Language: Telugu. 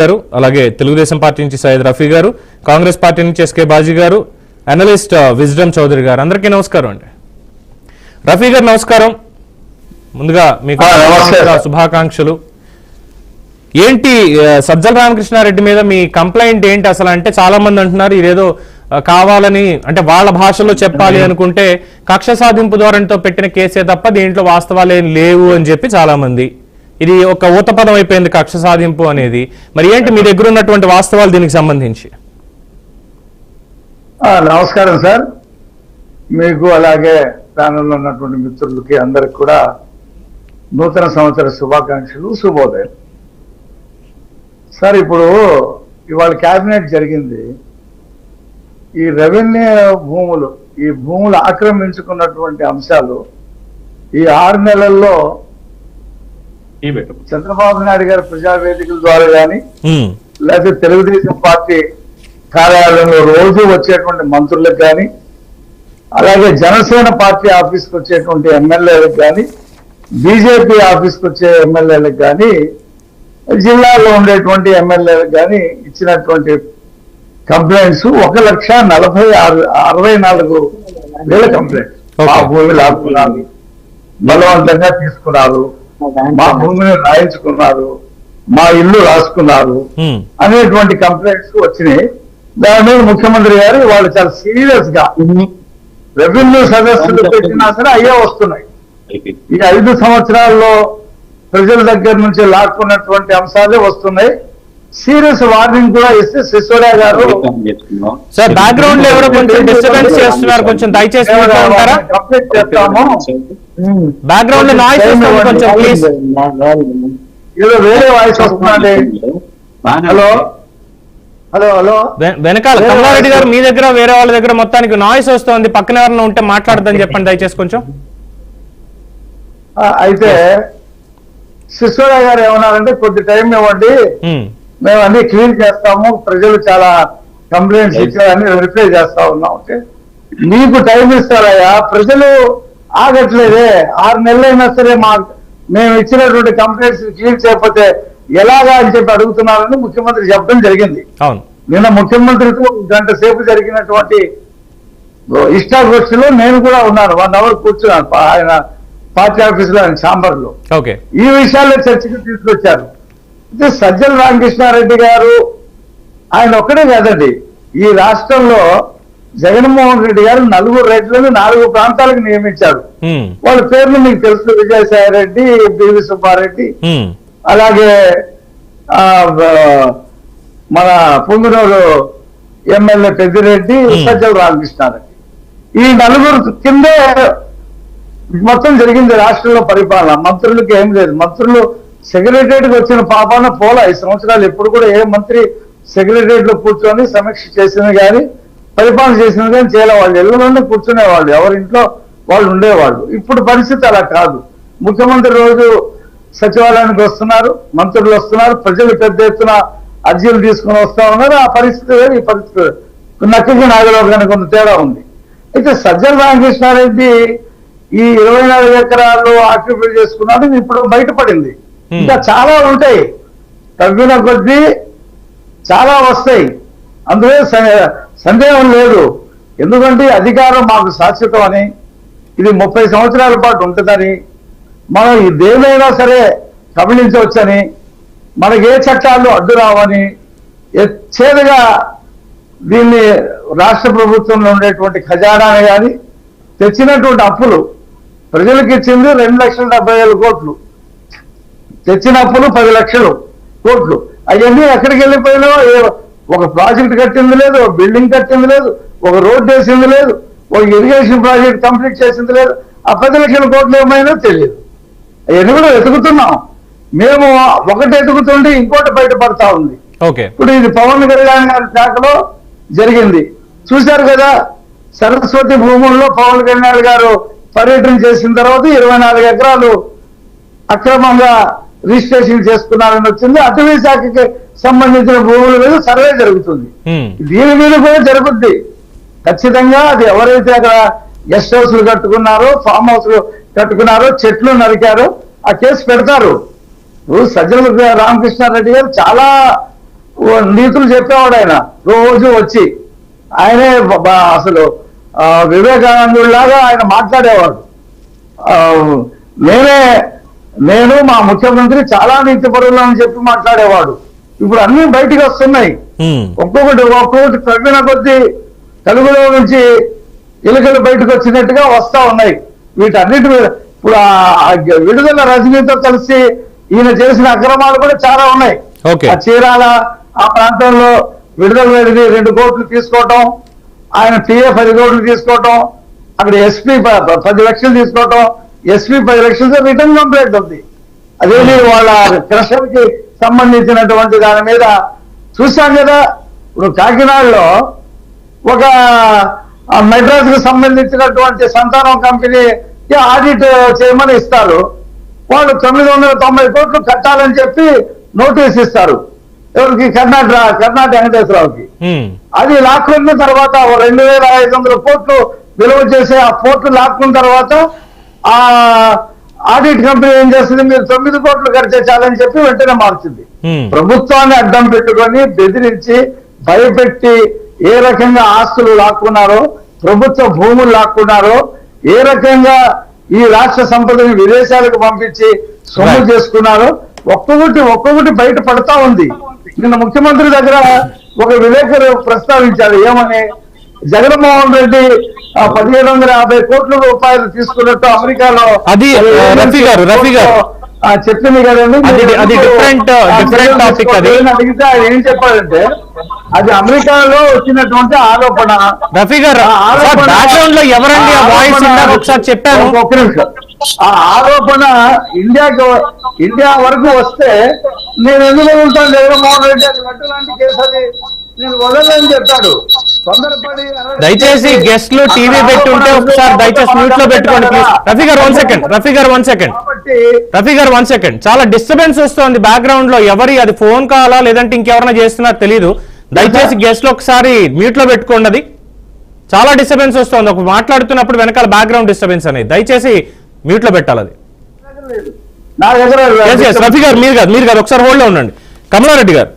గారు అలాగే తెలుగుదేశం పార్టీ నుంచి సయ్యద్ రఫీ గారు, కాంగ్రెస్ పార్టీ నుంచి ఎస్కే బాజీ గారు, అనలిస్ట్ విజ్డమ్ చౌదరి గారు, అందరికీ నమస్కారం అండి. రఫీ గారు నమస్కారం. ముందుగా మీకు శుభాకాంక్షలు. ఏంటి సజ్జల రామకృష్ణారెడ్డి మీద మీ కంప్లైంట్ ఏంటి అసలు? అంటే చాలా మంది అంటున్నారు ఇదేదో కావాలని, అంటే వాళ్ళ భాషలో చెప్పాలి అనుకుంటే కక్ష సాధింపు ధోరణితో పెట్టిన కేసే తప్ప దీంట్లో వాస్తవాలు ఏం లేవు అని చెప్పి చాలా మంది, ఇది ఒక ఊతపదం అయిపోయింది కక్ష సాధింపు అనేది. మరి ఏంటి మీ దగ్గర ఉన్నటువంటి వాస్తవాలు దీనికి సంబంధించి? నమస్కారం సార్, మీకు అలాగే ప్యానెల్లో ఉన్నటువంటి మిత్రులకి అందరికి కూడా నూతన సంవత్సర శుభాకాంక్షలు, శుభోదయం. సార్, ఇప్పుడు ఇవాళ క్యాబినెట్ జరిగింది. ఈ రెవెన్యూ భూములు, ఈ భూములు ఆక్రమించుకున్నటువంటి అంశాలు ఈ 6 నెలల్లో చంద్రబాబు నాయుడు గారి ప్రజావేదికల ద్వారా కానీ, లేకపోతే తెలుగుదేశం పార్టీ కార్యాలయంలో రోజు వచ్చేటువంటి మంత్రులకు కానీ, అలాగే జనసేన పార్టీ ఆఫీస్కి వచ్చేటువంటి ఎమ్మెల్యేలకు కానీ, బీజేపీ ఆఫీస్కి వచ్చే ఎమ్మెల్యేలకు కానీ, జిల్లాలో ఉండేటువంటి ఎమ్మెల్యేలకు కానీ ఇచ్చినటువంటి కంప్లైంట్స్ 1,64,064 కంప్లైంట్స్. మా భూమి లాక్కున్నారు, బలవంతంగా తీసుకున్నారు, మా భూమిని రాయించుకున్నారు, మా ఇల్లు రాసుకున్నారు అనేటువంటి కంప్లైంట్స్ వచ్చినాయి. దాని మీద ముఖ్యమంత్రి గారు వాళ్ళు చాలా సీరియస్ గా రెవెన్యూ సదస్సులు పెట్టినా సరే అయ్యే వస్తున్నాయి. ఈ 5 సంవత్సరాల్లో ప్రజల దగ్గర నుంచి లాక్కున్నటువంటి అంశాలే వస్తున్నాయి. సీరియస్ వార్నింగ్ కూడా ఇస్తే సిసోడియా గారు సార్ బ్యాక్గ్రౌండ్ లో ఎవరో కొంచెం డిస్టర్బెన్స్ చేస్తున్నారు, కొంచెం దయచేసి కంప్లీట్ చేస్తాము. బ్యాక్గ్రౌండ్ లో నాయిస్ వస్తుంది కొంచెం ప్లీజ్. ఏదో వేరే వాయిస్ వస్తుందండి. హలో హలో హలో, వెనకాల కమలారెడ్డి గారు మీ దగ్గర వేరే వాళ్ళ దగ్గర మొత్తానికి నాయిస్ వస్తుంది. పక్కన ఎవరైనా ఉంటే మాట్లాడదని చెప్పండి దయచేసి కొంచెం. అయితే సిసోడియా గారు ఏమన్నారంటే కొద్ది టైం ఇవ్వండి, మేము అన్ని క్లీన్ చేస్తాము, ప్రజలు చాలా కంప్లైంట్స్ ఇచ్చారని వెరిఫై చేస్తా ఉన్నాం. ఓకే, మీకు టైం ఇస్తారయ్యా, ప్రజలు ఆగట్లేదే. 6 నెలలైనా సరే మేము ఇచ్చినటువంటి కంప్లైంట్స్ క్లీన్ చేయకపోతే ఎలాగా అని చెప్పి అడుగుతున్నారని ముఖ్యమంత్రి చెప్పడం జరిగింది. నిన్న ముఖ్యమంత్రితో 1 గంట సేపు జరిగినటువంటి ఇష్టాగోష్ఠిలో నేను కూడా ఉన్నాను. 1 అవర్ కూర్చున్నాను ఆయన పార్టీ ఆఫీస్ లో, ఆయన ఛాంబర్ లో. ఈ విషయాల్లో చర్చకు తీసుకొచ్చారు. అయితే సజ్జల రామకృష్ణారెడ్డి గారు ఆయన ఒక్కడే కాదండి, ఈ రాష్ట్రంలో జగన్మోహన్ రెడ్డి గారు 4 రెడ్లను 4 ప్రాంతాలకు నియమించారు. వాళ్ళ పేర్లు మీకు తెలుసు, విజయసాయి రెడ్డి, బివి సుబ్బారెడ్డి, అలాగే మన పుంగనూరు ఎమ్మెల్యే పెద్దిరెడ్డి, సజ్జల రామకృష్ణారెడ్డి. ఈ 4 కిందే మొత్తం జరిగింది రాష్ట్రంలో పరిపాలన. మంత్రులకి ఏం లేదు. మంత్రులు సెక్రటరియట్కి వచ్చిన పాపాన పోలా 5 సంవత్సరాలు. ఎప్పుడు కూడా ఏ మంత్రి సెక్రటరియట్ లో కూర్చొని సమీక్ష చేసింది కానీ, పరిపాలన చేసింది కానీ చేయలే. వాళ్ళు ఇళ్లలోనే కూర్చునేవాళ్ళు, ఎవరింట్లో వాళ్ళు ఉండేవాళ్ళు. ఇప్పుడు పరిస్థితి అలా కాదు. ముఖ్యమంత్రి రోజు సచివాలయానికి వస్తున్నారు, మంత్రులు వస్తున్నారు, ప్రజలు పెద్ద ఎత్తున అర్జీలు తీసుకుని వస్తా ఉన్నారు. ఆ పరిస్థితి వేరు, ఈ పరిస్థితి నక్కకి నాగలోకానికి కొంత తేడా ఉంది. అయితే సజ్జల రామకృష్ణారెడ్డి ఈ 24 ఎకరాలు ఆక్యుపై చేసుకున్నాడు, ఇప్పుడు బయటపడింది. ఇంకా చాలా ఉంటాయి, తగ్గిన కొద్దీ చాలా వస్తాయి, అందులో సందేహం లేదు. ఎందుకంటే అధికారం మాకు శాశ్వతం అని, ఇది 30 సంవత్సరాల పాటు ఉంటుందని, మనం దేనైనా సరే కబళించవచ్చని, మనకి ఏ చట్టాలు అడ్డు రావని ఎచ్చేదిగా దీన్ని రాష్ట్ర ప్రభుత్వంలో ఉండేటువంటి ఖజానాని కానీ, తెచ్చినటువంటి అప్పులు ప్రజలకు ఇచ్చింది 2,70,000 కోట్లు, తెచ్చిన అప్పులు 10 లక్షల కోట్లు. అవన్నీ ఎక్కడికి వెళ్ళిపోయినా, ఒక ప్రాజెక్ట్ కట్టింది లేదు, ఒక బిల్డింగ్ కట్టింది లేదు, ఒక రోడ్డు వేసింది లేదు, ఒక ఇరిగేషన్ ప్రాజెక్ట్ కంప్లీట్ చేసింది లేదు. ఆ 10 లక్షల కోట్లు ఏమైనా తెలియదు. అవన్నీ కూడా వెతుకుతున్నాం మేము. ఒకటి ఎదుగుతుంటే ఇంకోటి బయటపడతా ఉంది. ఇప్పుడు ఇది పవన్ కళ్యాణ్ గారి శాఖలో జరిగింది, చూశారు కదా. సరస్వతి భూముల్లో పవన్ కళ్యాణ్ గారు పర్యటన చేసిన తర్వాత 24 ఎకరాలు అక్రమంగా రిజిస్ట్రేషన్ చేసుకున్నారని వచ్చింది. అటవీ శాఖకి సంబంధించిన భూముల మీద సర్వే జరుగుతుంది. దీని మీద కూడా జరుగుద్ది ఖచ్చితంగా. అది ఎవరైతే అక్కడ గెస్ట్ హౌస్లు కట్టుకున్నారో, ఫామ్ హౌస్లు కట్టుకున్నారో, చెట్లు నరికారో ఆ కేసు పెడతారు. సజ్జల రామకృష్ణారెడ్డి గారు చాలా నీతులు చెప్పేవాడు ఆయన రోజు వచ్చి. ఆయనే అసలు వివేకానందుడిలాగా ఆయన మాట్లాడేవాడు. నేను మా ముఖ్యమంత్రి చాలా నీతిపరులు అని చెప్పి మాట్లాడేవాడు. ఇప్పుడు అన్ని బయటికి వస్తున్నాయి. ఒక్కొక్కటి తగ్గిన కొద్దీ తెలుగులో నుంచి ఎలుకలు బయటకు వచ్చినట్టుగా వస్తా ఉన్నాయి. వీటన్నిటి మీద ఇప్పుడు విడుదల రజనీతో కలిసి ఈయన చేసిన అక్రమాలు కూడా చాలా ఉన్నాయి. ఆ చీరాల ఆ ప్రాంతంలో విడుదల వెళ్ళి 2 కోట్లు తీసుకోవటం, ఆయన టీఏ 10 కోట్లు తీసుకోవటం, అక్కడ ఎస్పీ 10 లక్షలు తీసుకోవటం, ఎస్పీ 10 లక్షలతో రిటర్న్ కంప్లైంట్ ఉంది. అదేమి వాళ్ళ క్రషర్ కి సంబంధించినటువంటి దాని మీద చూశాం కదా. ఇప్పుడు కాకినాడలో ఒక మెడ్రాస్ కు సంబంధించినటువంటి సంతానం కంపెనీకి ఆడిట్ చేయమని ఇస్తారు. వాళ్ళు 990 కోట్లు కట్టాలని చెప్పి నోటీస్ ఇస్తారు. ఎవరికి? కర్ణాటక వెంకటేశ్వరరావుకి. అది లాక్కున్న తర్వాత 2500 కోట్లు విలువ చేసే ఆ పోర్టు లాక్కున్న తర్వాత ఆ ఆడిట్ కంపెనీ ఏం చేస్తుంది? మీరు 9 కోట్లు ఖర్చు చాలని చెప్పి వెంటనే మార్చింది. ప్రభుత్వాన్ని అడ్డం పెట్టుకొని బెదిరించి భయపెట్టి ఏ రకంగా ఆస్తులు లాక్కున్నారో, ప్రభుత్వ భూములు లాక్కున్నారో, ఏ రకంగా ఈ రాష్ట్ర సంపదని విదేశాలకు పంపించి సొమ్ము చేసుకున్నారో ఒక్కొక్కటి బయట పడతా ఉంది. నిన్న ముఖ్యమంత్రి దగ్గర ఒక విలేకరు ప్రస్తావించారు. ఏమని? జగన్మోహన్ రెడ్డి 1750 కోట్ల రూపాయలు తీసుకున్నట్టు అమెరికాలో చెప్పింది కదండి. అడిగితే ఆయన ఏం చెప్పాడంటే అది అమెరికాలో వచ్చినటువంటి ఆరోపణ. రఫీ గారు ఎవరండి ఒకసారి చెప్పాను. ఒక్క నిమిషం. ఆ ఆరోపణ ఇండియా వరకు వస్తే నేను ఎందుకు వదులుతాను జగన్మోహన్ రెడ్డి? అది లడ్డు లాంటి కేసు, అది నేను వదలని చెప్పాడు. తొందరపడి దయచేసి గెస్ట్లు టీవీ పెట్టుంటే ఒకసారి దయచేసి మ్యూట్ లో పెట్టుకోండి ప్లీజ్. రఫీ గారు 1 సెకండ్. రఫీ గారు 1 సెకండ్. చాలా డిస్టర్బెన్స్ వస్తుంది బ్యాక్గ్రౌండ్ లో. అది ఫోన్ కాలా లేదంటే ఇంకెవరైనా చేస్తున్నారో తెలియదు. దయచేసి గెస్ట్లు ఒకసారి మ్యూట్ లో పెట్టుకోండి. అది చాలా డిస్టర్బెన్స్ వస్తుంది. ఒక మాట్లాడుతున్నప్పుడు వెనకాల బ్యాక్గ్రౌండ్ డిస్టర్బెన్స్ అనేది దయచేసి మ్యూట్ లో పెట్టాలి. అది రఫీ గారు మీరు కాదు ఒకసారి హోల్డ్ లో ఉండండి. కమలారెడ్డి గారు